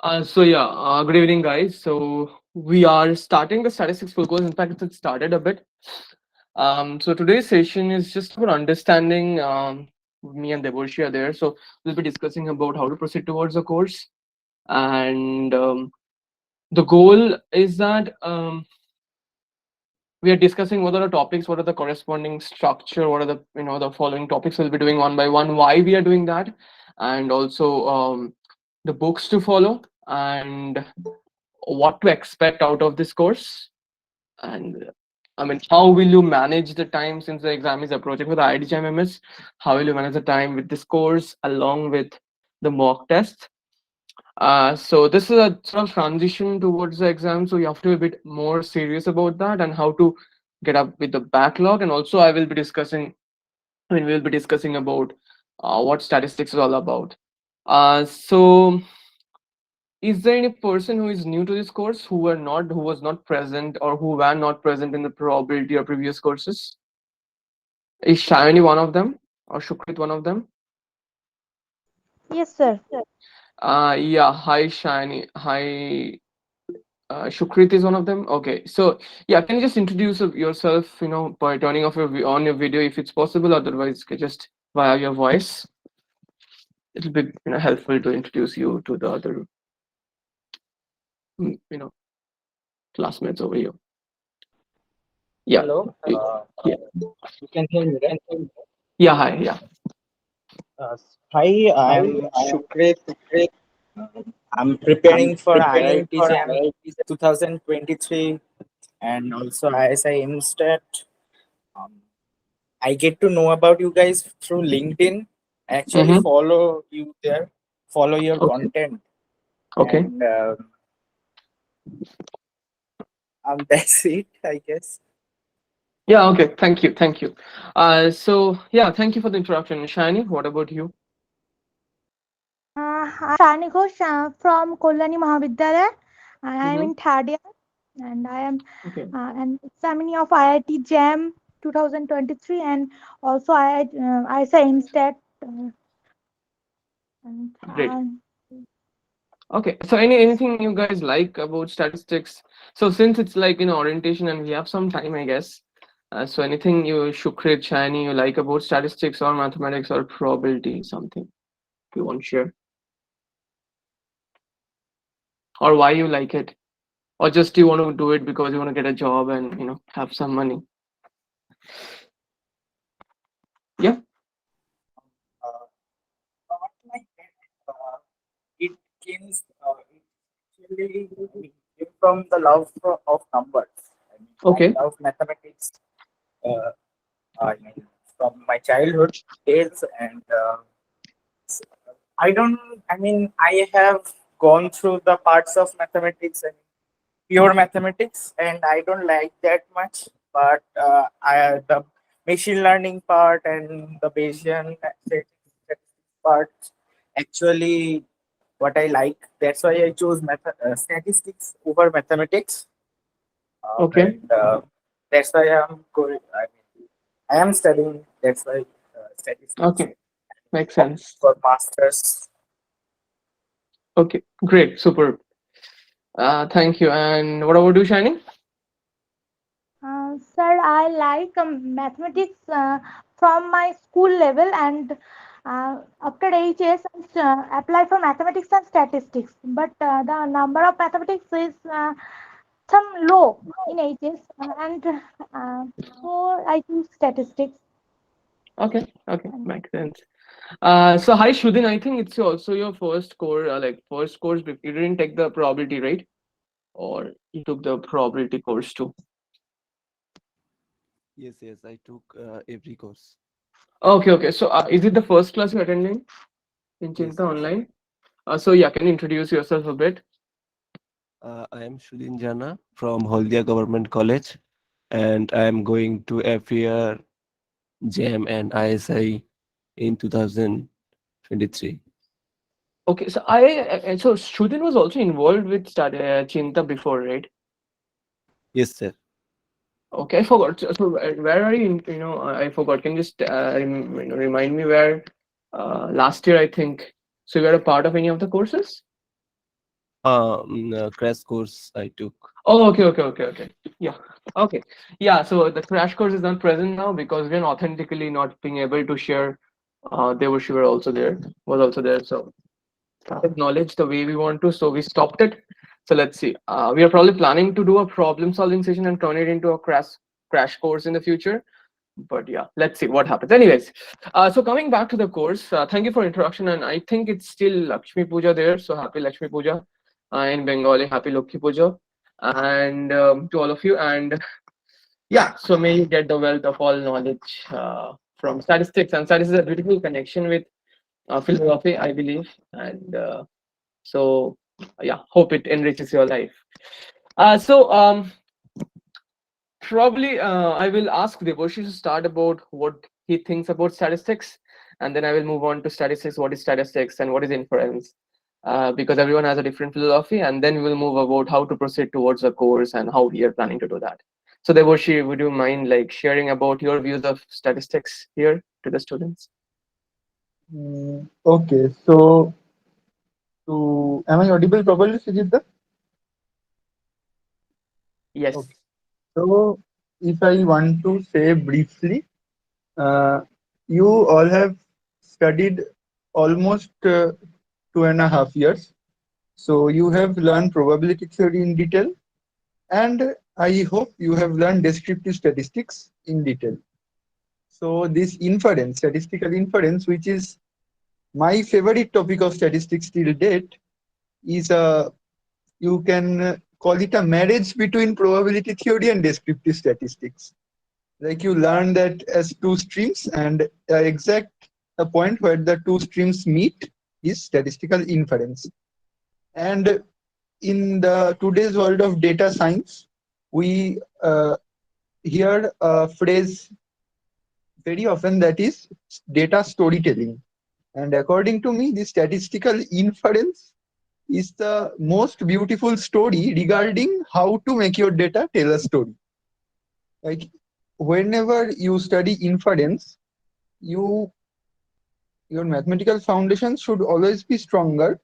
Good evening, guys. So we are starting the statistics full course. In fact, it started a bit. So today's session is just about understanding. Me and Debarshi are there, so we'll be discussing about how to proceed towards the course, and the goal is that we are discussing what are the topics, what are the corresponding structure, what are the the following topics we'll be doing one by one, why we are doing that, and also the books to follow and what to expect out of this course. And I mean, how will you manage the time since the exam is approaching for the IDGMMS? How will you manage the time with this course along with the mock test? So this is a sort of transition towards the exam, so you have to be a bit more serious about that and how to get up with the backlog. And also, we'll be discussing about what statistics is all about. So is there any person who is new to this course who was not present or who were not present in the probability or previous courses? Is Shiny one of them or Shukrit one of them? Yes, sir. Yeah. Hi, Shiny. Hi. Shukrit is one of them. Okay, so yeah, can you just introduce yourself, by turning off on your video if it's possible. Otherwise, just via your voice. It'll be helpful to introduce you to the other mm, you know classmates over here. Yeah. Hello, Yeah. you can hear me, right? Yeah. Hi. Yeah. Hi, I'm Shukrit. I'm preparing for IIT Jam 2023 and also ISI IMSTAT. Um, I get to know about you guys through LinkedIn. I actually Mm-hmm. follow you there, follow your Okay. content, Okay. and that's it, I guess. Yeah. Okay. Thank you. Thank you. So yeah, thank you for the introduction. Shiny, what about you? I'm Shani Ghosh from Kollani Mahavidyalaya. I am Mm-hmm. in third year and I am Okay. an examinee of IIT JAM 2023 and also I say IMSTAT. And, Great. Okay, so anything you guys like about statistics? So since it's like orientation and we have some time, I guess. So anything you Shukrit, Shiny, you like about statistics or mathematics or probability, something you want to share, or why you like it, or just you want to do it because you want to get a job and have some money. Yeah. Uh, Not like that. It came, it actually came from the love of numbers. I mean, I Okay. love mathematics. Uh, I mean, from my childhood days, and I don't. I mean, I have gone through the parts of mathematics and pure mathematics, and I don't like that much. But the machine learning part and the Bayesian part actually what I like. That's why I chose statistics over mathematics, Okay. and that's why I'm going. I mean, I am studying. That's why statistics Okay. Makes opting sense. for masters. Okay. Great. Super. Thank you. And what about you, Shiny? sir, I like mathematics from my school level and after HS I apply for mathematics and statistics. But the number of mathematics is some low in HS and so I choose statistics. Okay. Okay. And Makes sense. So hi Shudin, I think it's also your first core, first course. You didn't take the probability, right? Or you took the probability course too? Yes, yes, I took every course. Okay, okay. So is it the first class you're attending in Yes, Cheenta yes. online? So yeah, can you introduce yourself a bit? I am Shudin Jana from Holdia Government College, and I am going to appear JAM and ISI in 2023. Okay, so so Shudin was also involved with Cheenta before, right? Yes, sir. Okay, I forgot. So where are you? I forgot. Can you just remind me where? Last year, I think. So you were a part of any of the courses? crash course I took. Oh, okay. Yeah. Okay. Yeah. So the crash course is not present now because we're authentically not being able to share. Debarshi were also there, was also there. So knowledge the way we want to. So we stopped it. So let's see. We are probably planning to do a problem solving session and turn it into a crash course in the future. But yeah, let's see what happens. Anyways, so coming back to the course, thank you for introduction. And I think it's still Lakshmi Puja there. So happy Lakshmi Puja in Bengali. Happy Lokhi Puja, and to all of you. And yeah, so may you get the wealth of all knowledge from statistics. And statistics is a beautiful connection with philosophy, I believe. And so yeah, hope it enriches your life. So probably I will ask Debarshi to start about what he thinks about statistics, and then I will move on to statistics. What is statistics and what is inference? Because everyone has a different philosophy, and then we will move about how to proceed towards the course and how we are planning to do that. So Debarshi, would you mind like sharing about your views of statistics here to the students? Okay, so am I audible properly, Srijit? Yes. Okay. So if I want to say briefly, uh, you all have studied almost 2.5 years. So you have learned probability theory in detail, and I hope you have learned descriptive statistics in detail. So this inference, statistical inference, which is my favorite topic of statistics till date, is a, you can call it a marriage between probability theory and descriptive statistics. Like you learn that as two streams, and exact a point where the two streams meet is statistical inference. And in the today's world of data science, we hear a phrase very often, that is data storytelling. And according to me, the statistical inference is the most beautiful story regarding how to make your data tell a story. Like whenever you study inference, you your mathematical foundation should always be stronger.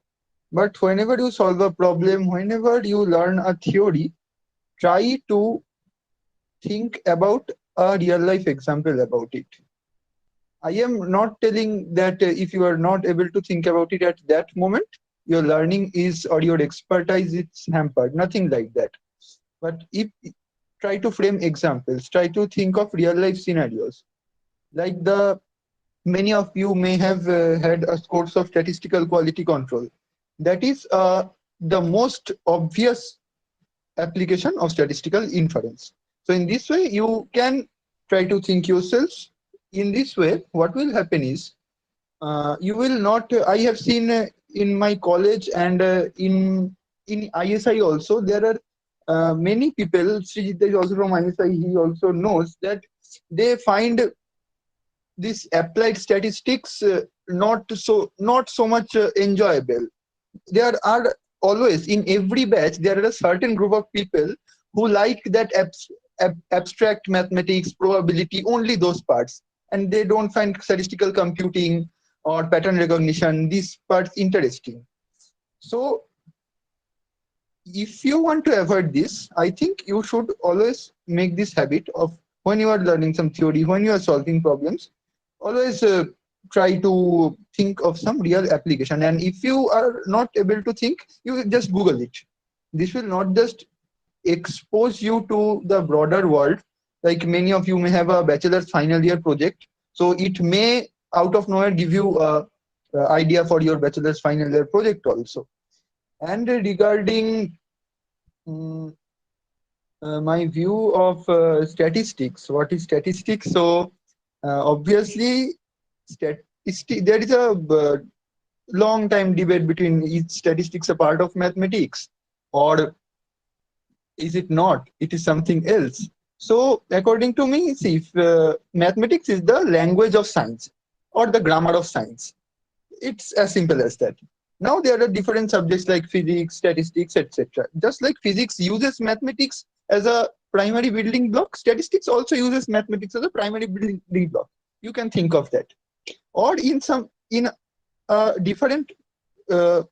But whenever you solve a problem, whenever you learn a theory, try to think about a real life example about it. I am not telling that if you are not able to think about it at that moment, your learning is or your expertise is hampered. Nothing like that. But if try to frame examples, try to think of real life scenarios. Like the many of you may have had a course of statistical quality control. That is the most obvious application of statistical inference. So in this way, you can try to think yourselves. In this way, what will happen is you will not. I have seen in my college and in ISI also there are many people. Srijit is also from ISI. He also knows that they find this applied statistics not so much enjoyable. There are always in every batch there are a certain group of people who like that abstract mathematics, probability, only those parts, and they don't find statistical computing or pattern recognition these parts interesting. So if you want to avoid this, I think you should always make this habit of, when you are learning some theory, when you are solving problems, always try to think of some real application. And if you are not able to think, you just Google it. This will not just expose you to the broader world. Like many of you may have a bachelor's final year project, so it may out of nowhere give you a idea for your bachelor's final year project also. And regarding mm, my view of statistics, what is statistics? So obviously, there is a long time debate between, is statistics a part of mathematics or is it not? It is something else. So according to me, see, if, mathematics is the language of science or the grammar of science. It's as simple as that. Now there are different subjects like physics, statistics, etc. Just like physics uses mathematics as a primary building block, statistics also uses mathematics as a primary building block. You can think of that. Or in a different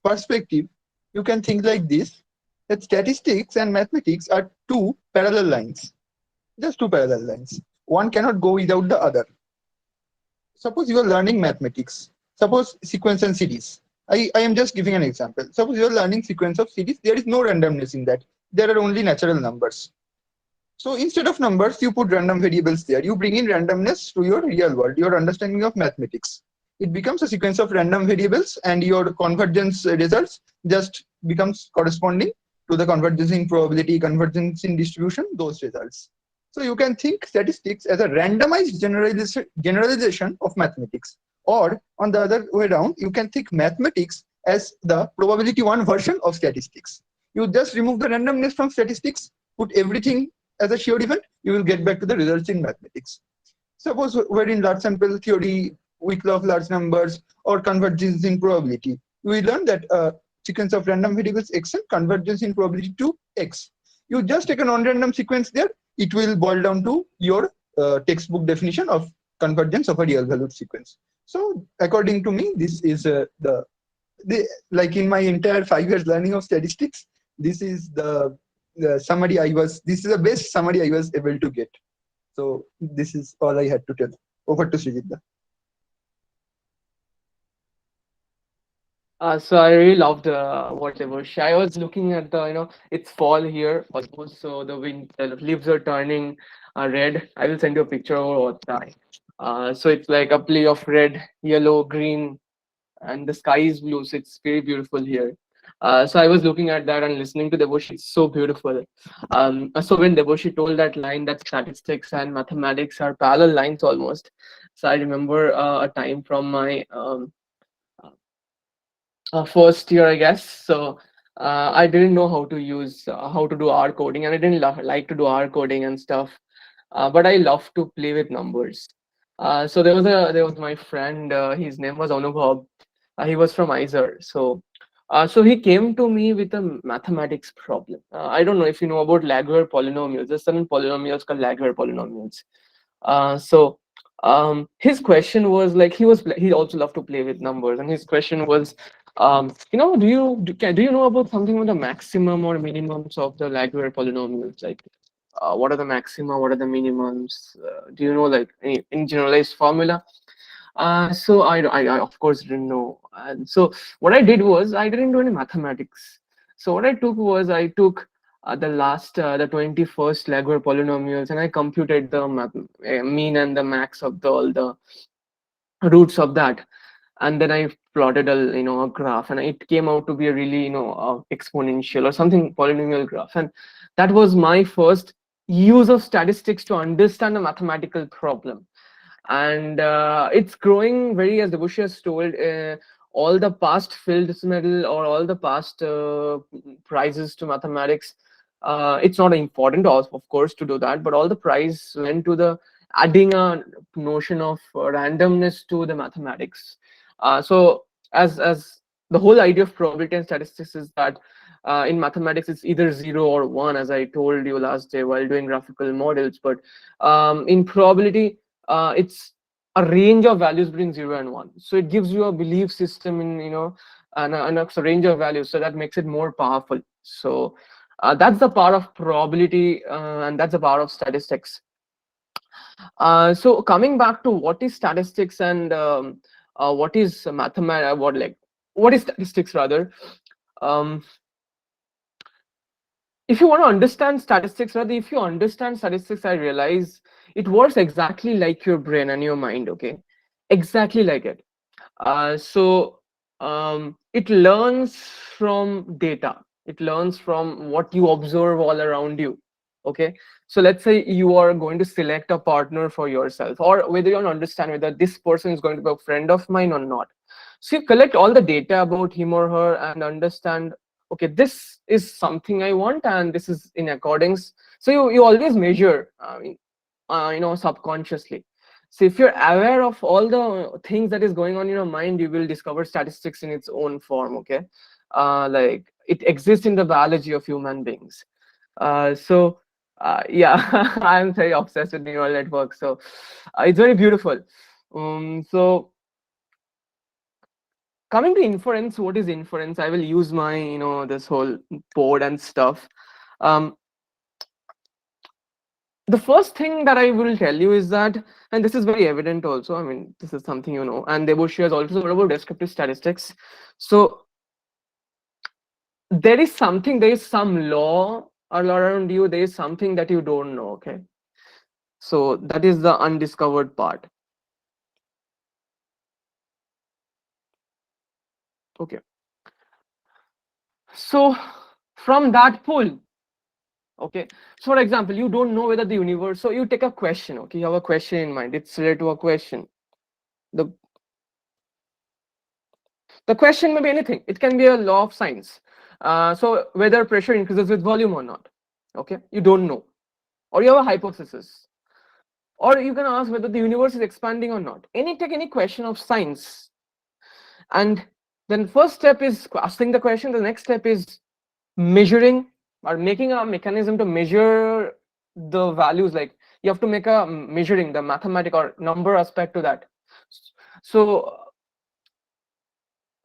perspective, You can think like this, that statistics and mathematics are two parallel lines, just two parallel lines. One cannot go without the other. Suppose you are learning mathematics. Suppose sequence and series. I am just giving an example. Suppose you are learning sequence of series. There is no randomness in that. There are only natural numbers. So instead of numbers, you put random variables there. You bring in randomness to your real world, your understanding of mathematics. It becomes a sequence of random variables, and your convergence results just becomes corresponding to the convergence in probability, convergence in distribution, those results. So you can think statistics as a randomized generalization of mathematics. Or on the other way around, you can think mathematics as the probability one version of statistics. You just remove the randomness from statistics, put everything as a sure event, you will get back to the results in mathematics. Suppose we're in large sample theory, weak law of large numbers, or convergence in probability. We learn that sequence of random variables x and convergence in probability to x. You just take a non-random sequence there, it will boil down to your textbook definition of convergence of a real valued sequence. So according to me, this is the like in my entire 5 years learning of statistics, this is the summary this is the best summary I was able to get. So this is all I had to tell. Over to Srijit. So I really loved what they were. I was looking at the, it's fall here almost, so the leaves are turning red. I will send you a picture over WhatsApp. So it's like a play of red, yellow, green, and the sky is blue. So it's very beautiful here. So I was looking at that and listening to Debarshi. It's so beautiful. So when Debarshi told that line that statistics and mathematics are parallel lines almost, so I remember a time from my first year, I guess. So I didn't know how to use how to do R coding, and I didn't like to do R coding and stuff. But I love to play with numbers. So there was my friend. His name was Anubhav. He was from Iser. So he came to me with a mathematics problem. I don't know if you know about Laguerre polynomials. There's certain polynomials called Laguerre polynomials. So his question was like he also loved to play with numbers, and his question was, do you know about something about the maximum or minimums of the Laguerre polynomials? Like, what are the maxima, what are the minimums? Do you know like any generalized formula? So I of course didn't know, and so what I did was I didn't do any mathematics. So what I took was I took the 21st Laguerre polynomials, and I computed the mean and the max of all the roots of that, and then I plotted a graph, and it came out to be a really exponential or something polynomial graph, and that was my first use of statistics to understand a mathematical problem. And it's growing very, as Debarshi has told, all the past Fields Medal or all the past prizes to mathematics. It's not important, of course, to do that, but all the prize went to the adding a notion of randomness to the mathematics. So as the whole idea of probability and statistics is that in mathematics it's either 0 or 1, as I told you last day while doing graphical models. But in probability, it's a range of values between 0 and 1. So it gives you a belief system in and a range of values, so that makes it more powerful. So that's the part of probability, and that's the part of statistics. So coming back to what is statistics and what is mathematics, what is statistics rather. um, if you want to understand statistics, rather, if you understand statistics, I realize it works exactly like your brain and your mind. Okay, exactly like it. So it learns from data. It learns from what you observe all around you. Okay, so let's say you are going to select a partner for yourself, or whether you want to understand whether this person is going to be a friend of mine or not. So you collect all the data about him or her and understand, okay, this is something I want and this is in accordance. So you always measure, subconsciously. So if you're aware of all the things that is going on in your mind, you will discover statistics in its own form. Okay, like it exists in the biology of human beings. Yeah, I'm very obsessed with neural networks. So it's very beautiful. So coming to inference, what is inference? I will use my, this whole board and stuff. The first thing that I will tell you is that, and this is very evident also, I mean, this is something you know, and Debarshi has also talked about descriptive statistics. So there is some law all around you, there is something that you don't know, okay? So that is the undiscovered part. Okay. So from that pool, okay, so for example, you don't know whether the universe, so you take a question, okay, you have a question in mind, it's related to a question. The question may be anything, it can be a law of science. So whether pressure increases with volume or not, okay, you don't know, or you have a hypothesis, or you can ask whether the universe is expanding or not. Take any question of science, and then first step is asking the question, the next step is measuring or making a mechanism to measure the values, like you have to make a measuring the mathematical or number aspect to that. So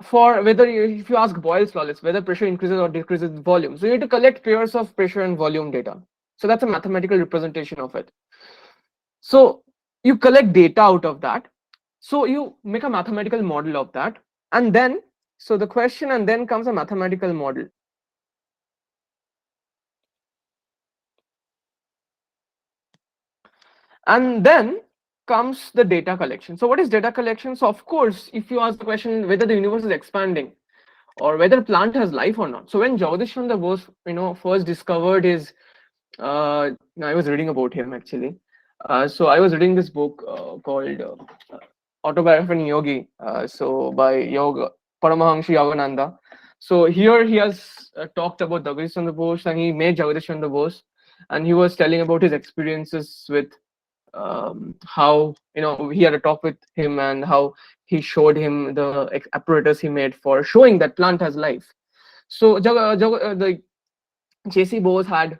for whether if you ask Boyle's law, it's whether pressure increases or decreases with volume, so you need to collect pairs of pressure and volume data. So that's a mathematical representation of it. So you collect data out of that, so you make a mathematical model of that, and then so the question, and then comes a mathematical model. And then comes the data collection. So what is data collection? So of course, if you ask the question whether the universe is expanding or whether plant has life or not. So when Jagadish Chandra Bose, first discovered his, I was reading about him actually. So I was reading this book called Autobiography of a Yogi, so by Paramahansa Yogananda. So here he has talked about Jagadish Chandra Bose, and he made Jagadish Chandra Bose, and he was telling about his experiences with how he had a talk with him and how he showed him the apparatus he made for showing that plant has life. So the JC Bose had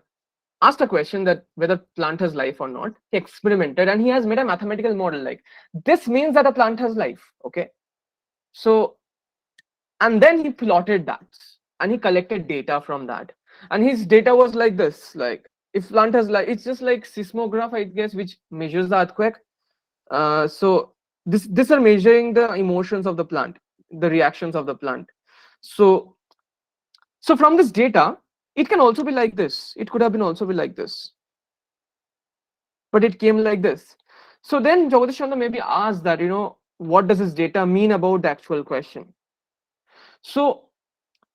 asked a question that whether plant has life or not. He experimented and he has made a mathematical model, like this means that a plant has life, okay? So and then he plotted that and he collected data from that, and his data was like this, like if plant has life, it's just like seismograph, I guess, which measures the earthquake. So this are measuring the emotions of the plant, the reactions of the plant. So from this data, it can also be like this, it could have been also be like this, but it came like this. So then Jagadish Chandra maybe asked that, what does this data mean about the actual question? So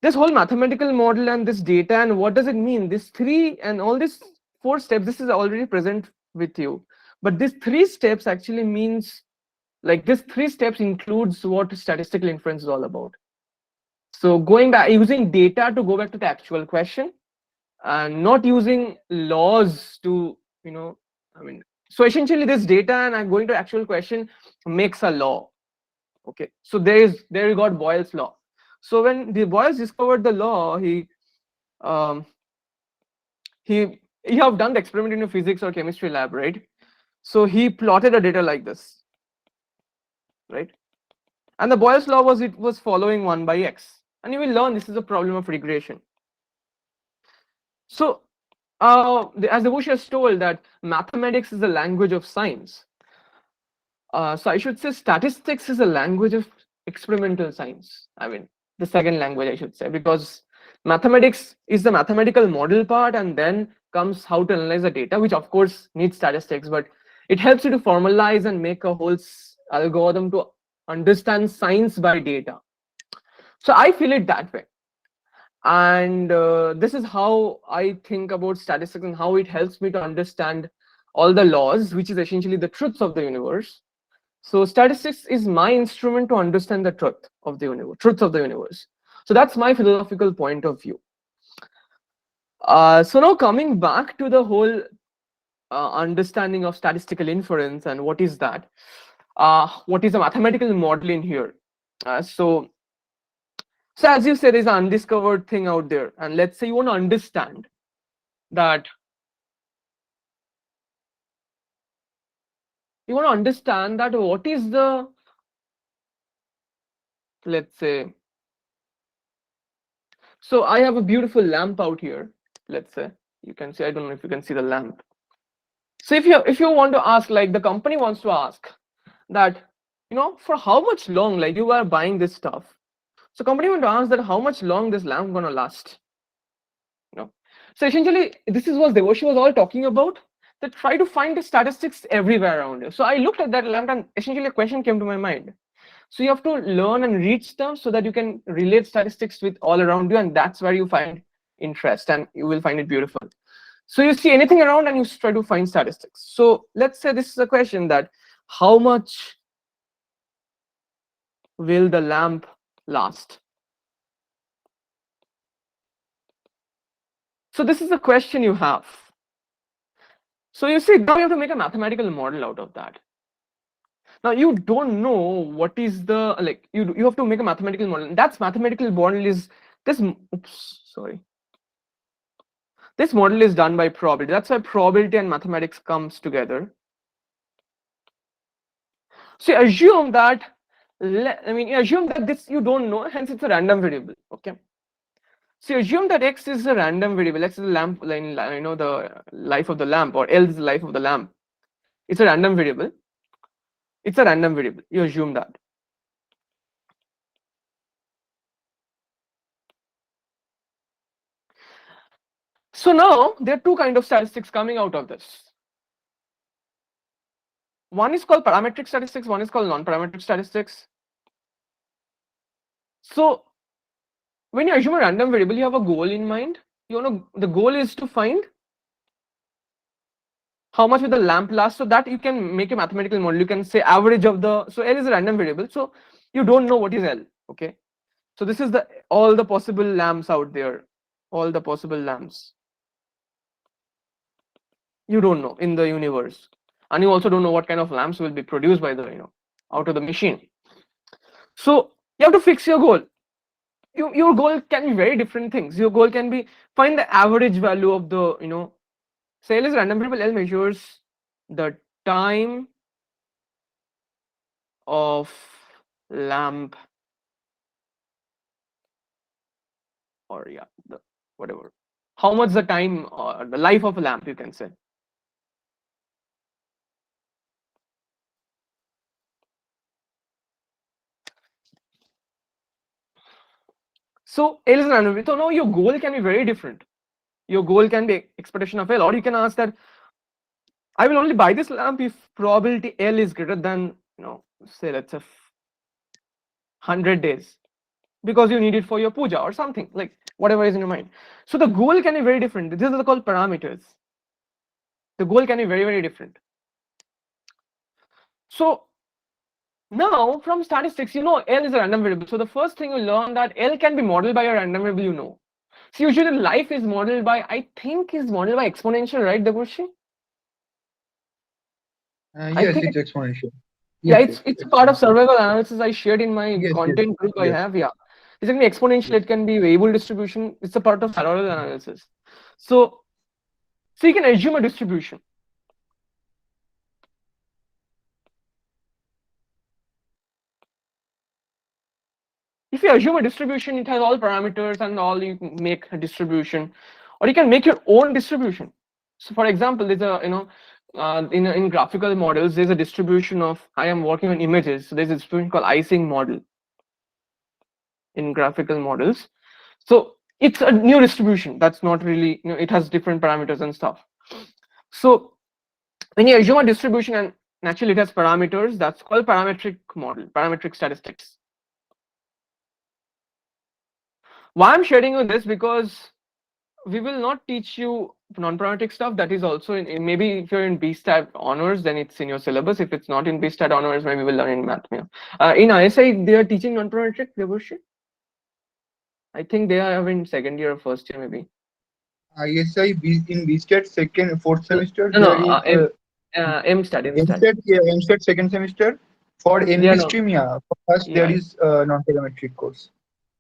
this whole mathematical model and this data and what does it mean, this three and all these four steps, this is already present with you, but these three steps actually means, like this three steps includes what statistical inference is all about. So going back, using data to go back to the actual question, and not using laws to, I mean, so essentially this data and I'm going to actual question makes a law. Okay, so there you got Boyle's law. So when the Boyles discovered the law, he you have done the experiment in a physics or chemistry lab, right? So he plotted a data like this, right? And the Boyle's law was following 1 by x, and you will learn this is a problem of regression. So as the Bush has told that mathematics is a language of science. So I should say statistics is a language of experimental science. I mean, the second language I should say, because mathematics is the mathematical model part, and then comes how to analyze the data, which of course needs statistics, but it helps you to formalize and make a whole algorithm to understand science by data. So I feel it that way. And this is how I think about statistics and how it helps me to understand all the laws, which is essentially the truths of the universe. So statistics is my instrument to understand the truth of the universe. So that's my philosophical point of view. So now coming back to the whole understanding of statistical inference and what is that? What is a mathematical model in here? So as you said, there's an undiscovered thing out there, and let's say you want to understand that. You want to understand that what is the let's say, so I have a beautiful lamp out here. Let's say you can see, I don't know if you can see the lamp. So if you want to ask, like the company wants to ask that, for how much long, like you are buying this stuff. So company want to ask that how much long this lamp gonna last. So essentially, this is what Debarshi was all talking about. That try to find the statistics everywhere around you. So I looked at that lamp, and essentially a question came to my mind. So you have to learn and read stuff so that you can relate statistics with all around you, and that's where you find interest, and you will find it beautiful. So you see anything around and you try to find statistics. So let's say this is a question that how much will the lamp last? So this is a question you have. So you see, now you have to make a mathematical model out of that. Now you don't know what is the, like, you have to make a mathematical model. That's mathematical model is this. Oops, sorry. This model is done by probability. That's why probability and mathematics comes together. So you assume that, you assume that this you don't know, hence it's a random variable. Okay. So you assume that x is a random variable. X is the lamp, the life of the lamp, or L is the life of the lamp. It's a random variable. It's a random variable. You assume that. So now there are two kinds of statistics coming out of this. One is called parametric statistics, one is called non-parametric statistics. So when you assume a random variable, you have a goal in mind. The goal is to find how much will the lamp last, so that you can make a mathematical model. You can say average of so L is a random variable, so you don't know what is L. Okay, so this is all the possible lamps out there, all the possible lamps you don't know in the universe, and you also don't know what kind of lamps will be produced by the out of the machine. So you have to fix your goal. Your goal can be very different things. Your goal can be find the average value of the say L is random variable. L measures the time of lamp, or whatever, how much the time or the life of a lamp, you can say. So L is an random variable. So now your goal can be very different. Your goal can be expectation of L, or you can ask that I will only buy this lamp if probability L is greater than say let's say 100 days, because you need it for your puja or something, like whatever is in your mind. So the goal can be very different. These are called parameters. The goal can be very, very different. So now from statistics, L is a random variable. So the first thing you learn that L can be modeled by a random variable. So usually life is modeled by, I think is modeled by exponential, right, Debarshi? Yes, it's exponential. Yeah, Yes, it's a part of survival analysis I shared in my Yes, content group I yes. have. Yeah, it's going to be exponential. It can be variable distribution. It's a part of survival analysis. So you can assume a distribution. If you assume a distribution, it has all parameters and all, you can make a distribution, or you can make your own distribution. So for example, there's a in graphical models, there's a distribution of, I am working on images, so there's a distribution called icing model in graphical models. So it's a new distribution that's not really, it has different parameters and stuff. So when you assume a distribution and naturally it has parameters, that's called parametric model, parametric statistics. Why I'm sharing with this, because we will not teach you non-parametric stuff. That is also maybe if you're in BStat honors, then it's in your syllabus. If it's not in BStat honors, maybe we'll learn in math. In ISI, they are teaching non-parametric, Debarshi? I think they are in second year or first year, maybe. ISI in BStat second, fourth semester. No, There is MStat. MStat second semester. For NB No. stream, yeah. For us, there is non-parametric course.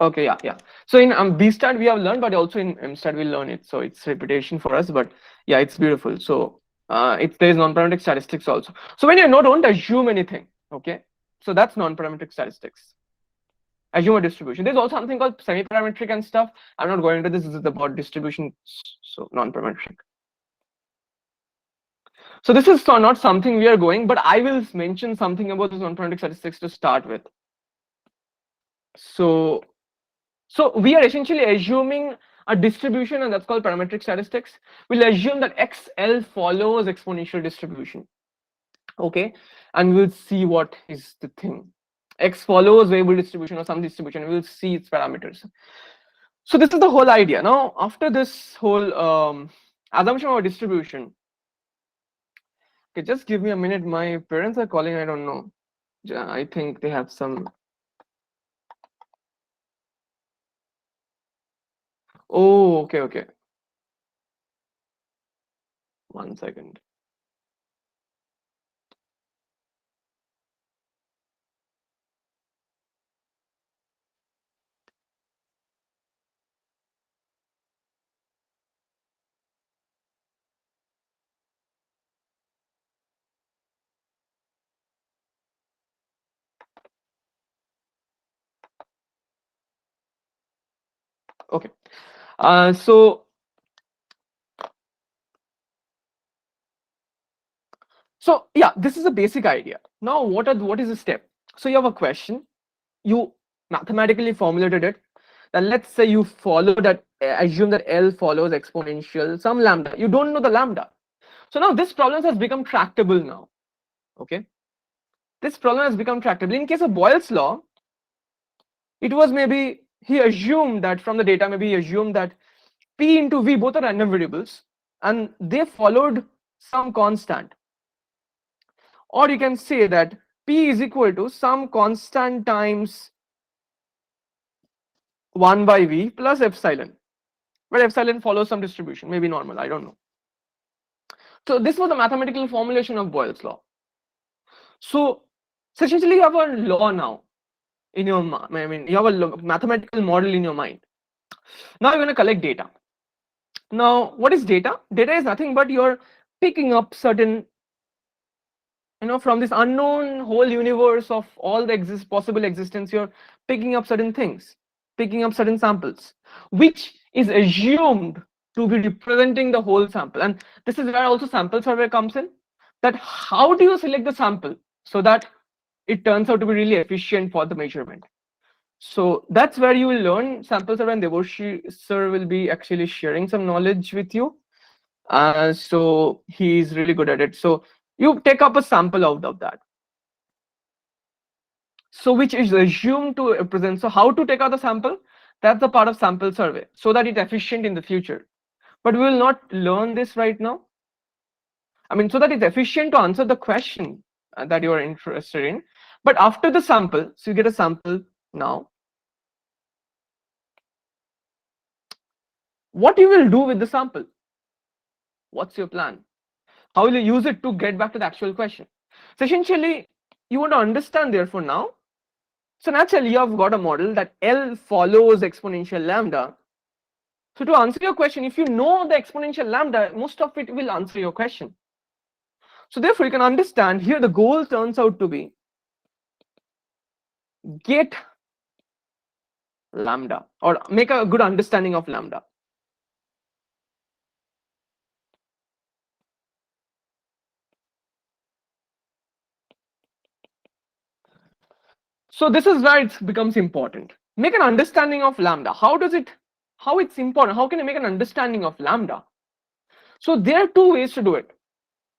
Okay, yeah. So in BStat we have learned, but also in MStat we'll learn it. So it's repetition for us, but yeah, it's beautiful. So there's non-parametric statistics also. So when you don't assume anything, okay. So that's non-parametric statistics. assume a distribution. There's also something called semi-parametric and stuff. I'm not going into this. This is about distribution, so non-parametric. So this is not something we are going, but I will mention something about this non-parametric statistics to start with. So we are essentially assuming a distribution, and that's called parametric statistics. We'll assume that XL follows exponential distribution. Okay, and we'll see what is the thing. X follows variable distribution or some distribution. We'll see its parameters. So this is the whole idea. Now, after this whole assumption of distribution, okay, just give me a minute. My parents are calling. I don't know. I think they have some. Oh, okay, okay. 1 second. Okay. So yeah, this is a basic idea. Now, what is the step? So you have a question, you mathematically formulated it. Then let's say you follow that, assume that L follows exponential some lambda. You don't know the lambda. So now this problem has become tractable now. Okay, this problem has become tractable. In case of Boyle's law, it was maybe he assumed that from the data, maybe he assumed that P into V both are random variables and they followed some constant. Or you can say that P is equal to some constant times 1 by V plus epsilon, where epsilon follows some distribution, maybe normal, I don't know. So this was the mathematical formulation of Boyle's law. So essentially you have a law now in your mind. I mean, you have a mathematical model in your mind. Now you're going to collect data. Now, what is data? Data is nothing but you're picking up certain, from this unknown whole universe of all the possible existence, you're picking up certain things, picking up certain samples, which is assumed to be representing the whole sample. And this is where also sample survey comes in, that how do you select the sample so that it turns out to be really efficient for the measurement. So that's where you will learn sample survey, and Debarshi sir will be actually sharing some knowledge with you. So he's really good at it. So you take up a sample out of that. So which is assumed to represent. So how to take out the sample? That's the part of sample survey so that it's efficient in the future. But we will not learn this right now. I mean, so that it's efficient to answer the question that you are interested in. But after the sample, so you get a sample now. What you will do with the sample? What's your plan? How will you use it to get back to the actual question? So essentially, you want to understand therefore now. So naturally, you have got a model that L follows exponential lambda. So to answer your question, if you know the exponential lambda, most of it will answer your question. So therefore, you can understand here the goal turns out to be get lambda or make a good understanding of lambda. So this is where it becomes important. Make an understanding of lambda. How it's important? How can you make an understanding of lambda? So there are two ways to do it.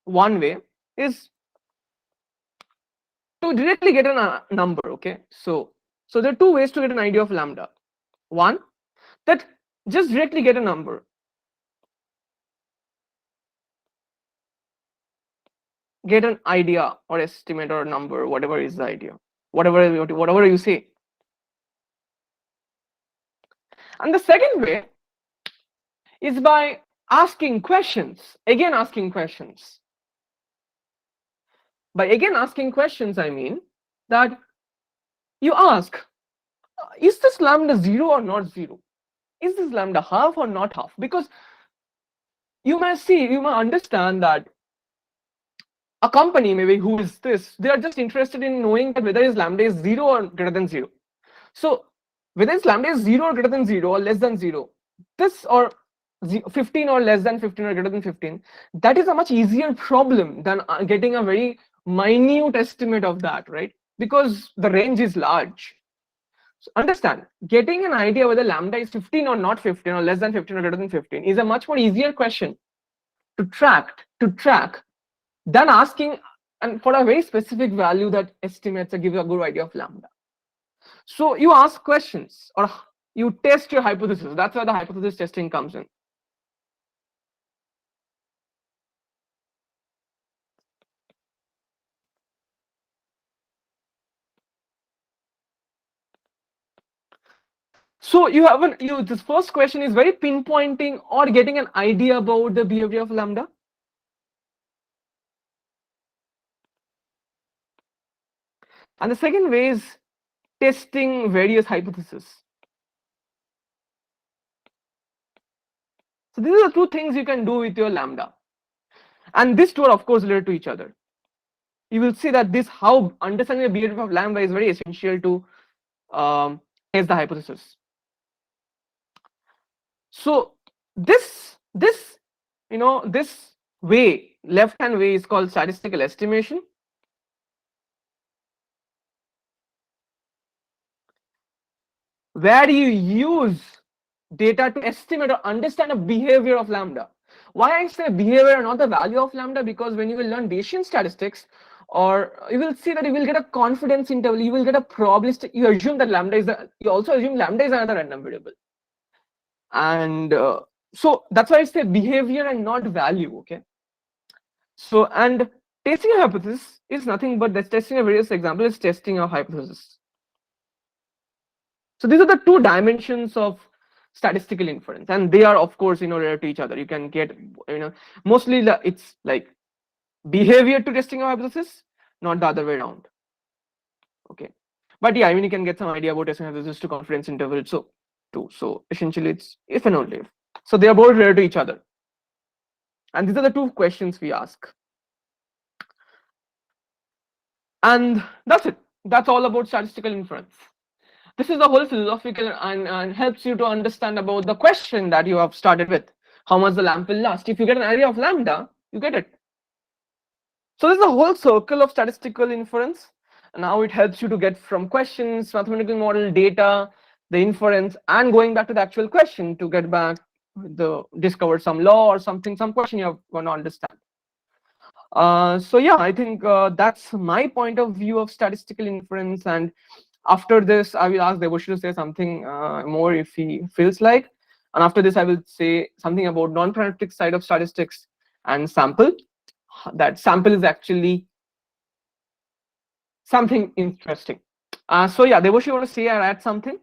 One way is to directly get a number. Okay, so there are two ways to get an idea of lambda. One, that just directly get a number. Get an idea or estimate or number, whatever is the idea, whatever you say. And the second way is by asking questions, again asking questions. By again asking questions, I mean that you ask, is this lambda 0 or not 0? Is this lambda half or not half? Because you may understand that a company maybe who is this, they are just interested in knowing that whether his lambda is 0 or greater than 0. So whether it's lambda is 0 or greater than 0 or less than 0, this or 15 or less than 15 or greater than 15, that is a much easier problem than getting a very minute estimate of that, right? Because the range is large. So understand, getting an idea whether lambda is 15 or not 15 or less than 15 or greater than 15 is a much more easier question to track than asking and for a very specific value that estimates or gives a good idea of lambda. So you ask questions or you test your hypothesis. That's where the hypothesis testing comes in. So you have this first question is very pinpointing or getting an idea about the behavior of lambda. And the second way is testing various hypotheses. So these are the two things you can do with your lambda. And these two are of course related to each other. You will see that this how understanding the behavior of lambda is very essential to test the hypothesis. So this this way, left hand way, is called statistical estimation. Where you use data to estimate or understand the behavior of lambda. Why I say behavior and not the value of lambda? Because when you will learn Bayesian statistics, or you will see that you will get a confidence interval, you will get a probabilistic, you assume that lambda is you also assume lambda is another random variable. And so that's why I say behavior and not value, okay? So, and testing a hypothesis is nothing but that's testing a various example is testing a hypothesis. So these are the two dimensions of statistical inference, and they are of course related to each other. You can get mostly it's like behavior to testing a hypothesis, not the other way around. Okay, but yeah, I mean you can get some idea about testing hypothesis to confidence interval. So too. So essentially it's if and only if. So they are both related to each other, and these are the two questions we ask. And that's it. That's all about statistical inference. This is the whole philosophical and helps you to understand about the question that you have started with. How much the lamp will last? If you get an idea of lambda, you get it. So this is the whole circle of statistical inference. And now it helps you to get from questions, mathematical model, data, the inference, and going back to the actual question to get back discover some law or something, some question you are going to understand. So yeah, I think that's my point of view of statistical inference. And after this, I will ask Debarshi to say something more if he feels like. And after this, I will say something about non-parametric side of statistics and sample. That sample is actually something interesting. So yeah, Debarshi, you want to say or add something?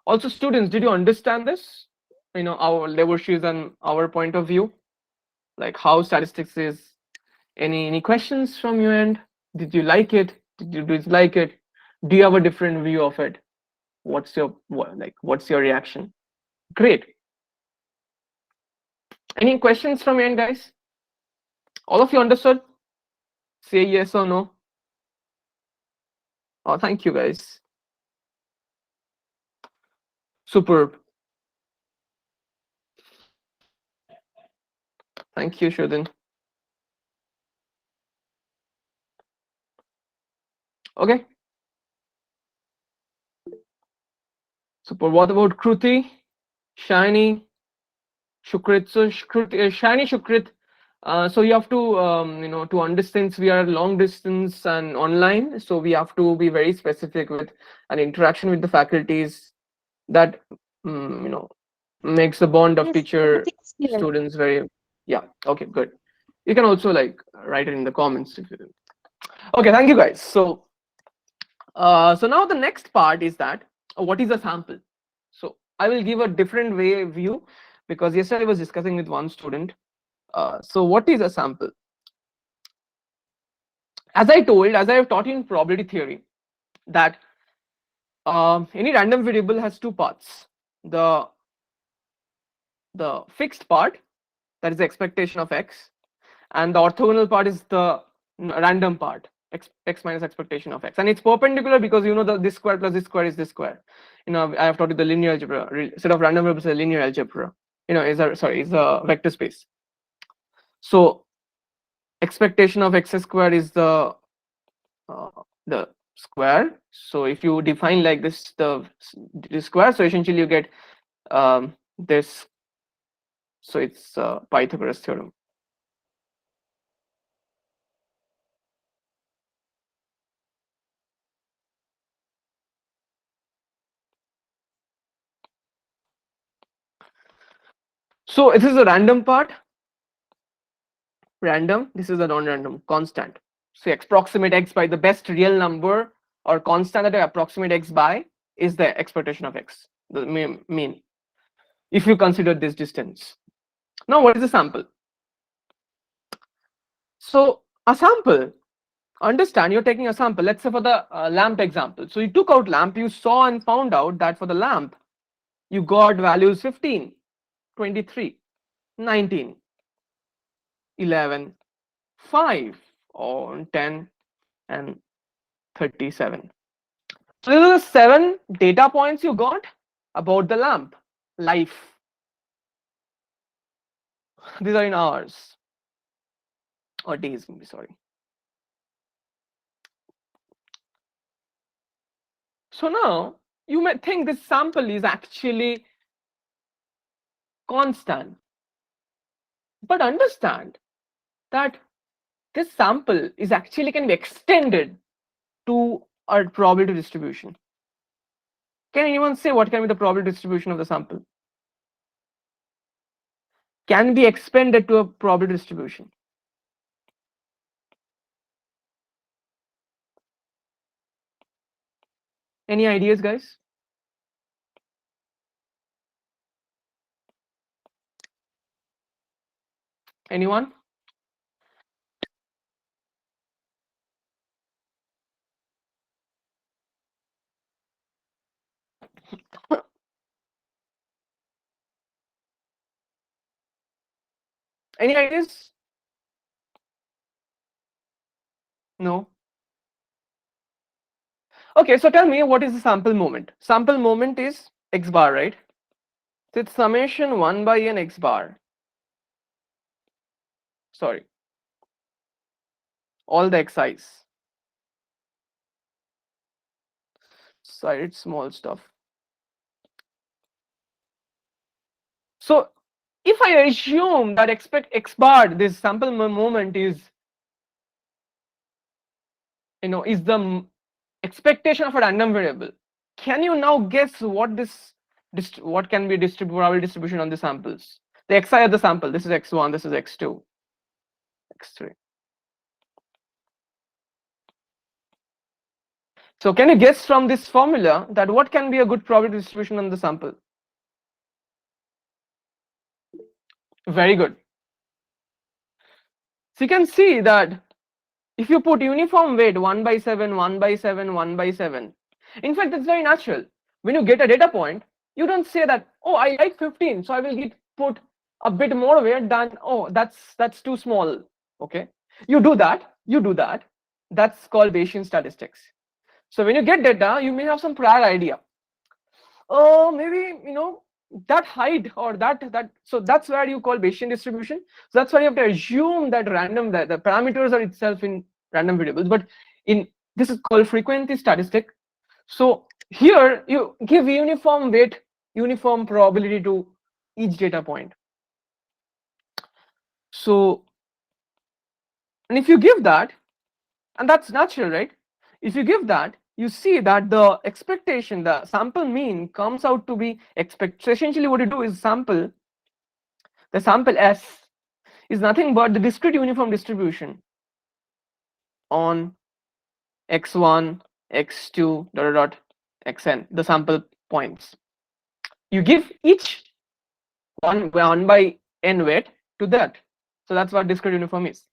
Also, students, did you understand this? Our Debarshi's and our point of view, like how statistics is. Any questions from your end? Did you like it? Did you dislike it? Do you have a different view of it? What's your reaction? Great. Any questions from your end, guys? All of you understood? Say yes or no. Oh, thank you, guys. Superb. Thank you, Shudin. Okay. Super. What about Kruti, Shiny, Shukrit? So Shiny, Shukrit. So you have to to understand, we are long distance and online, so we have to be very specific with an interaction with the faculties that makes the bond of Yes, teacher everything is clear. students very. Yeah, okay, good. You can also write it in the comments if you do. Okay, thank you guys. So so now the next part is that what is a sample. So I will give a different view because yesterday I was discussing with one student. So what is a sample? As I have taught in probability theory, that any random variable has two parts. The fixed part, that is the expectation of x, and the orthogonal part is the random part, x minus expectation of x, and it's perpendicular because you know that this square plus this square is this square. You know, I have taught you the linear algebra. Set of random variables is a linear algebra. You know, is a vector space. So expectation of x square is the square. So if you define like this the square, so essentially you get this. So it's Pythagoras theorem. So this is a random part. Random. This is a non-random constant. So approximate x by the best real number or constant that I approximate x by is the expectation of x, the mean. If you consider this distance. Now, what is a sample? So a sample. Understand, you're taking a sample. Let's say for the lamp example. So you took out lamp. You saw and found out that for the lamp, you got values 15, 23, 19, 11, 5, or 10, and 37. So these are the 7 data points you got about the lamp life. These are in hours or days, sorry. So now you may think this sample is actually constant, but understand that this sample is actually can be extended to a probability distribution. Can anyone say what can be the probability distribution of the sample? Can be expanded to a probability distribution. Any ideas, guys? Anyone? Any ideas? No. Okay, so tell me, what is the sample moment? Sample moment is x bar, right? So it's summation 1 by n x bar. Sorry, all the xi's. Sorry, it's small stuff. So if I assume that expect x bar, this sample moment is, is the expectation of a random variable. Can you now guess what what can be probability distribution on the samples? The xi of the sample. This is x1. This is x2, x3. So can you guess from this formula that what can be a good probability distribution on the sample? Very good. So you can see that if you put uniform weight 1 by 7, 1 by 7, 1 by 7, in fact, it's very natural. When you get a data point, you don't say that, oh, I like 15, so I will put a bit more weight than, oh, that's too small. Okay, you do that. That's called Bayesian statistics. So when you get data, you may have some prior idea. Oh, maybe that height or that. So that's where you call Bayesian distribution. So that's why you have to assume that the parameters are itself in random variables. But this is called frequency statistic. So here you give uniform weight, uniform probability to each data point. So, and if you give that, and that's natural, right? If you give that, you see that the expectation, the sample mean comes out to be So essentially what you do is the sample S is nothing but the discrete uniform distribution on x1, x2, xn, the sample points. You give each one by n weight to that. So that's what discrete uniform is.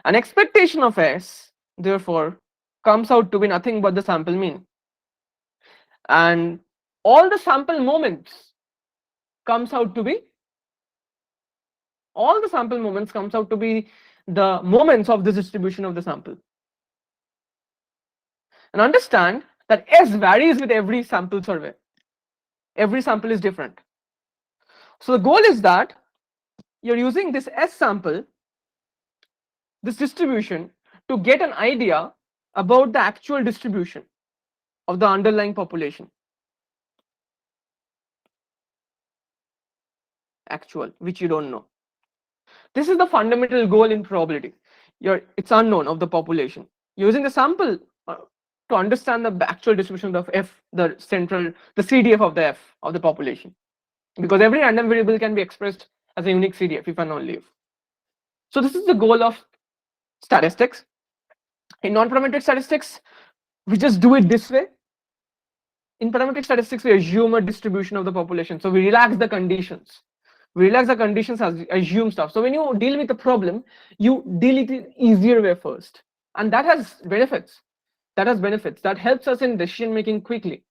An expectation of S, therefore, comes out to be nothing but the sample mean. And all the sample moments comes out to be the moments of this distribution of the sample. and understand that S varies with every sample survey. Every sample is different. So the goal is that you're using this S sample, this distribution, to get an idea about the actual distribution of the underlying population. Actual, which you don't know. This is the fundamental goal in probability. It's unknown of the population. Using the sample to understand the actual distribution of F, the CDF of the F of the population. Because every random variable can be expressed as a unique CDF if and only if. So this is the goal of statistics. In non-parametric statistics, we just do it this way. In parametric statistics, we assume a distribution of the population. So we relax the conditions. We relax the conditions as we assume stuff. So when you deal with a problem, you deal it in easier way first. And that has benefits. That has benefits. That helps us in decision making quickly.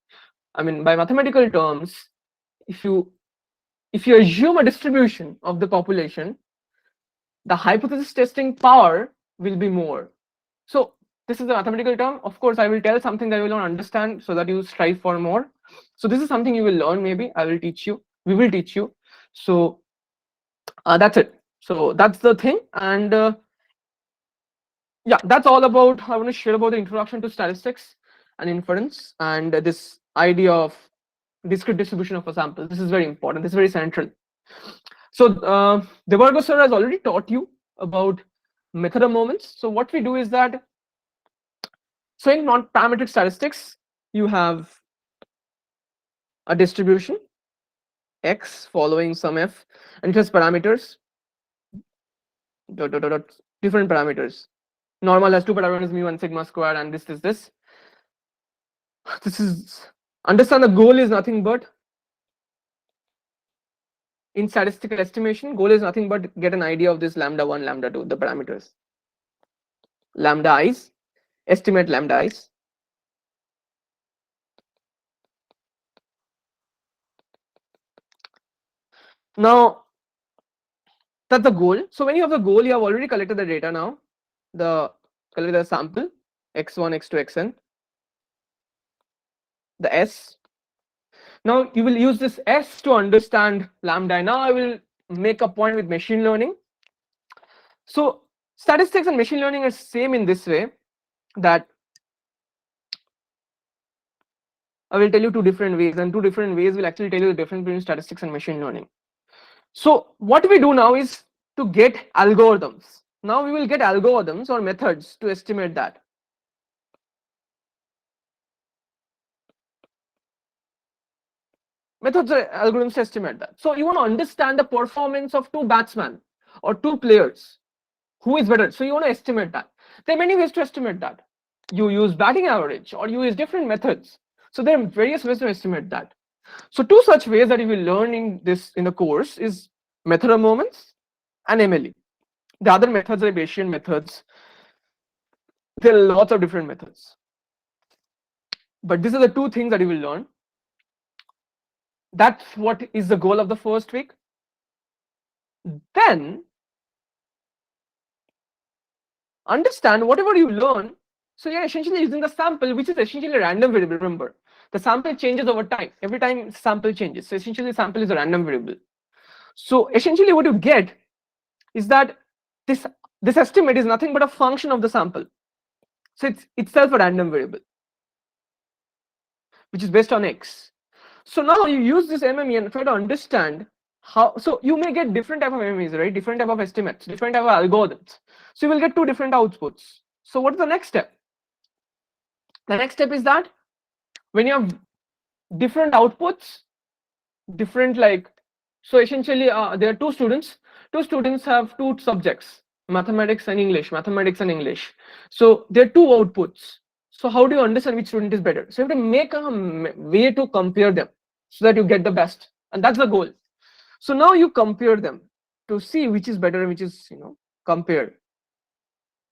I mean, by mathematical terms, if you assume a distribution of the population, the hypothesis testing power will be more. So this is a mathematical term. Of course, I will tell something that you will not understand so that you strive for more. So this is something you will learn maybe. I will teach you. We will teach you. So that's it. So that's the thing. And yeah, that's all about, I want to share about the introduction to statistics and inference and this idea of discrete distribution of a sample. This is very important. This is very central. So Debarshi sir has already taught you about method of moments. So what we do is that, so in non-parametric statistics, you have a distribution X following some F, and it has parameters, different parameters. Normal has two parameters, mu and sigma square, and this. This is, understand the goal is nothing but, in statistical estimation, goal is nothing but get an idea of this lambda 1, lambda 2, the parameters. Lambda i's, estimate lambda i's. Now, that's the goal. So when you have the goal, you have already collected the data now. Collected the sample, x1, x2, xn. The S. Now you will use this S to understand lambda. Now I will make a point with machine learning. So statistics and machine learning are same in this way, that I will tell you two different ways, and two different ways will actually tell you the difference between statistics and machine learning. So what we do now is to get algorithms. Now we will get algorithms or methods to estimate that. Methods or algorithms to estimate that. So you want to understand the performance of two batsmen or two players. Who is better? So you want to estimate that. There are many ways to estimate that. You use batting average or you use different methods. So there are various ways to estimate that. So two such ways that you will learn in the course is method of moments and MLE. The other methods are Bayesian methods. There are lots of different methods. But these are the two things that you will learn. That's what is the goal of the first week. Then understand whatever you learn. So you're essentially using the sample, which is essentially a random variable. Remember, the sample changes over time. Every time sample changes. So essentially sample is a random variable. So essentially what you get is that this estimate is nothing but a function of the sample. So it's itself a random variable, which is based on X. So now you use this MME and try to understand how, so you may get different type of MMEs, right? Different type of estimates, different type of algorithms. So you will get two different outputs. So what is the next step? The next step is that when you have different outputs, different so essentially there are two students. Two students have two subjects, mathematics and English, So there are two outputs. So how do you understand which student is better? So you have to make a way to compare them so that you get the best. And that's the goal. So now you compare them to see which is better and which is, compared.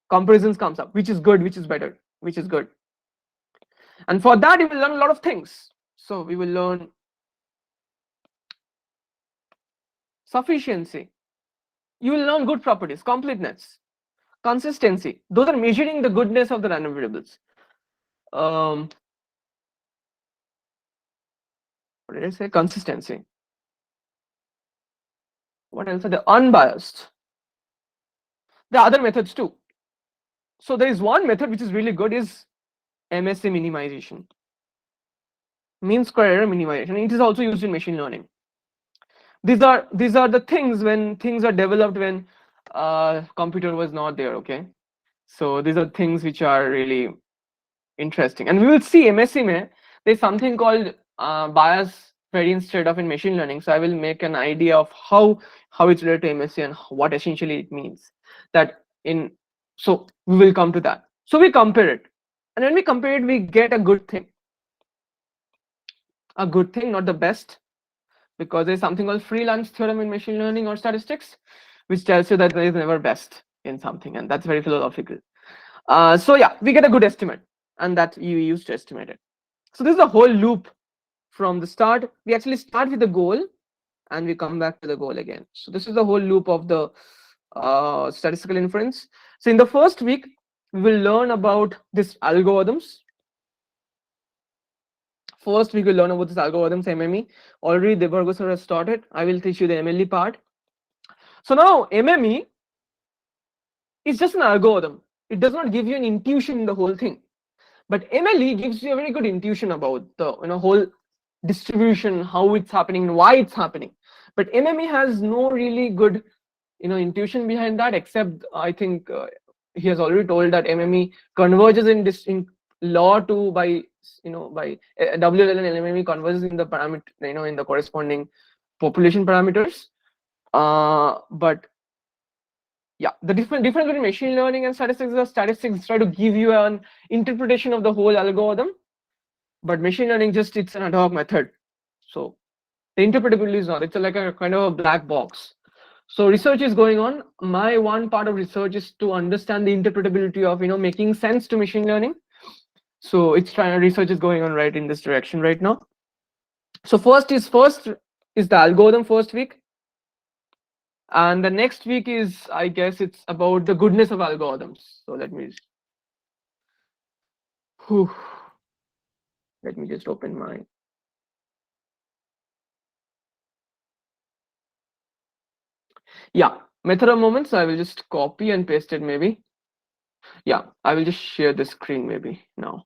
Comparisons comes up, which is good, which is better, which is good. And for that, you will learn a lot of things. So we will learn sufficiency. You will learn good properties, completeness, consistency. Those are measuring the goodness of the random variables. what did I say? Consistency. What else are the unbiased? There are other methods too. So there is one method which is really good is MSA minimization, mean square error minimization. It is also used in machine learning. These are the things when things are developed when computer was not there. Okay, so these are things which are really interesting, and we will see MSc mein there's something called bias variance trade-off in machine learning. So I will make an idea of how it's related to MSc and what essentially it means. That in so we will come to that. So we compare it, and when we compare it, we get a good thing. A good thing, not the best, because there's something called freelance theorem in machine learning or statistics, which tells you that there is never best in something, and that's very philosophical. So yeah, we get a good estimate, and that you use to estimate it. So this is a whole loop from the start. We actually start with the goal, and we come back to the goal again. So this is the whole loop of the statistical inference. So in the first week, we will learn about these algorithms. First, we will learn about this algorithms, MME. Already Debarshi sir has started. I will teach you the MLE part. So now MME is just an algorithm. It does not give you an intuition in the whole thing. But MLE gives you a very good intuition about the whole distribution, how it's happening, why it's happening. But MME has no really good intuition behind that, except I think he has already told that MME converges in law to by WLL and MME converges in the parameter in the corresponding population parameters. But yeah, the difference between machine learning and statistics is that statistics try to give you an interpretation of the whole algorithm, but machine learning just it's an ad hoc method. So the interpretability is not. It's like a kind of a black box. So research is going on. My one part of research is to understand the interpretability of making sense to machine learning. So research is going on right in this direction right now. So first is the algorithm first week. And the next week is, I guess, it's about the goodness of algorithms. So let me just open my. Yeah, method of moments. I will just copy and paste it maybe. Yeah, I will just share the screen maybe now.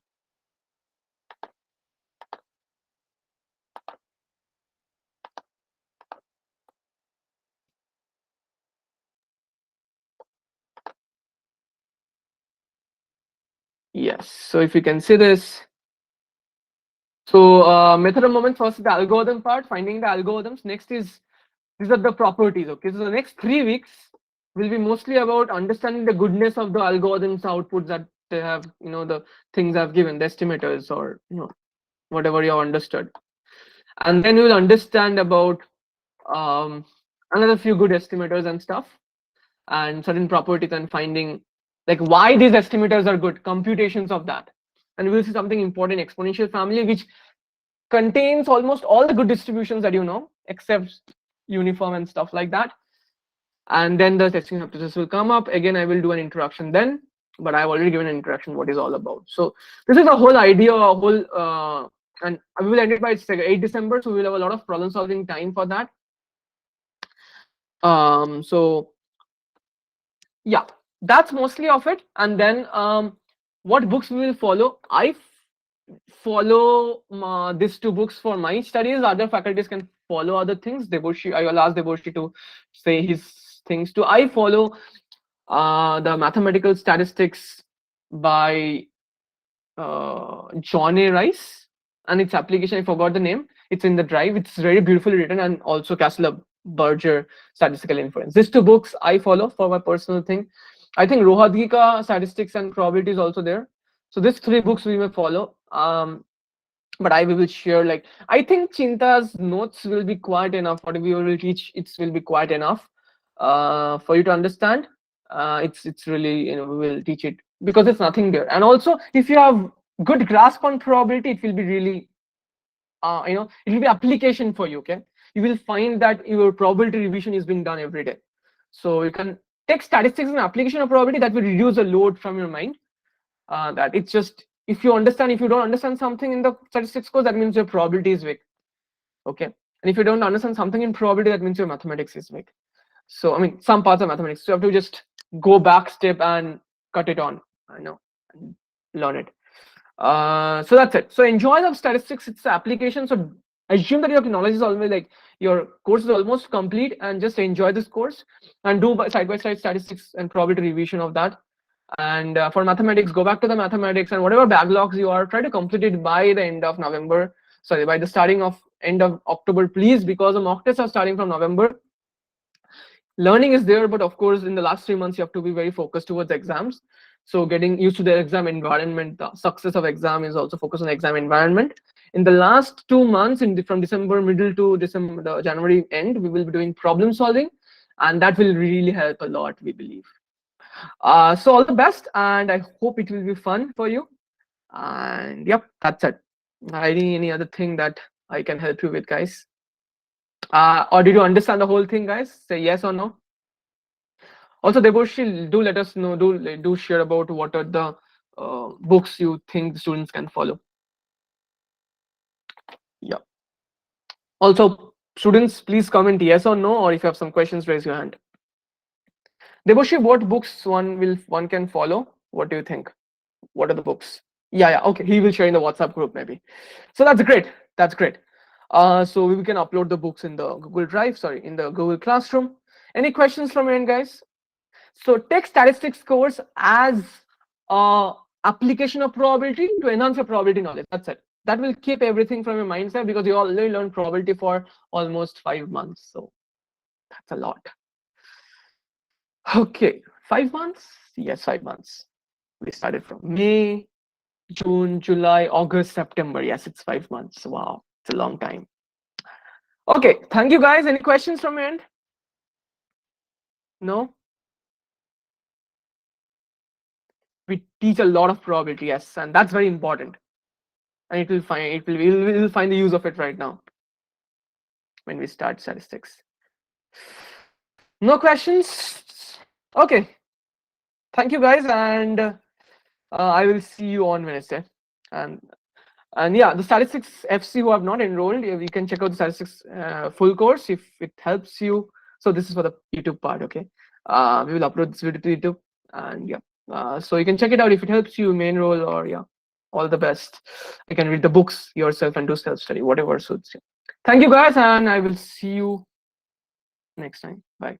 Yes, so if you can see this. So method of moments, first is the algorithm part, finding the algorithms. Next is, these are the properties. Okay, so the next 3 weeks will be mostly about understanding the goodness of the algorithms outputs that they have, the things I've given, the estimators or whatever you have understood. And then you will understand about another few good estimators and stuff, and certain properties, and finding like why these estimators are good, computations of that. And we'll see something important, exponential family, which contains almost all the good distributions that except uniform and stuff like that. And then the testing hypothesis will come up. Again, I will do an introduction then, but I've already given an introduction what is all about. So this is the whole idea, and we will end it by 8 December. So we'll have a lot of problem solving time for that. So yeah, that's mostly of it. And then what books we will follow? I follow these 2 books for my studies. Other faculties can follow other things. Debarshi, I will ask Debarshi to say his things too. I follow the mathematical statistics by John A. Rice, and its application, I forgot the name. It's in the drive. It's very beautifully written, and also Castler Berger Statistical Inference. These 2 books I follow for my personal thing. I think Rohadgika Statistics and Probability is also there. So these 3 books we may follow. But I will share, like, I think Cheenta's notes will be quite enough. Whatever we will teach, it will be quite enough for you to understand. It's really, we will teach it because it's nothing there. And also, if you have good grasp on probability, it will be really, it will be application for you. Okay, you will find that your probability revision is being done every day. So you can take statistics and application of probability. That will reduce the load from your mind. That it's just if you don't understand something in the statistics course, that means your probability is weak. Okay, and if you don't understand something in probability, that means your mathematics is weak. So I mean, some parts of mathematics, so you have to just go back step and cut it on, I know, and learn it. So that's it. So enjoy the statistics, its application. So assume that your knowledge is always like your course is almost complete, and just enjoy this course and do side by side statistics and probability revision of that. And for mathematics, go back to the mathematics, and whatever backlogs you are, try to complete it by the end of November. Sorry, by the starting of end of October, please, because the mock tests are starting from November. Learning is there, but of course, in the last 3 months, you have to be very focused towards exams. So getting used to the exam environment, the success of exam is also focused on exam environment. In the last 2 months, from December middle to December, the January end, we will be doing problem solving, and that will really help a lot, we believe. So all the best, and I hope it will be fun for you. And yep, that's it. Any other thing that I can help you with, guys? Or did you understand the whole thing, guys? Say yes or no. Also, Debarshi, do let us know. Do share about what are the books you think the students can follow. Yeah. Also, students, please comment yes or no, or if you have some questions, raise your hand. Debarshi, what books one can follow? What do you think? What are the books? Yeah, okay. He will share in the WhatsApp group maybe. So that's great. That's great. So we can upload the books in the Google Drive. Sorry, in the Google Classroom. Any questions from you guys? So take statistics course as application of probability to enhance your probability knowledge. That's it. That will keep everything from your mindset, because you already learned probability for almost 5 months. So that's a lot. Okay, 5 months? Yes, 5 months. We started from May, June, July, August, September. Yes, it's 5 months. Wow, it's a long time. Okay, thank you guys. Any questions from your end? No? We teach a lot of probability, yes, and that's very important. And we'll find the use of it right now when we start statistics. No questions? Okay. Thank you guys, and I will see you on Wednesday. And yeah, the statistics FC who have not enrolled, you can check out the statistics full course if it helps you. So this is for the YouTube part, okay? We will upload this video to YouTube, and yeah, so you can check it out if it helps you, may enroll, or yeah, all the best. You can read the books yourself and do self-study, whatever suits you. Thank you guys, and I will see you next time. Bye.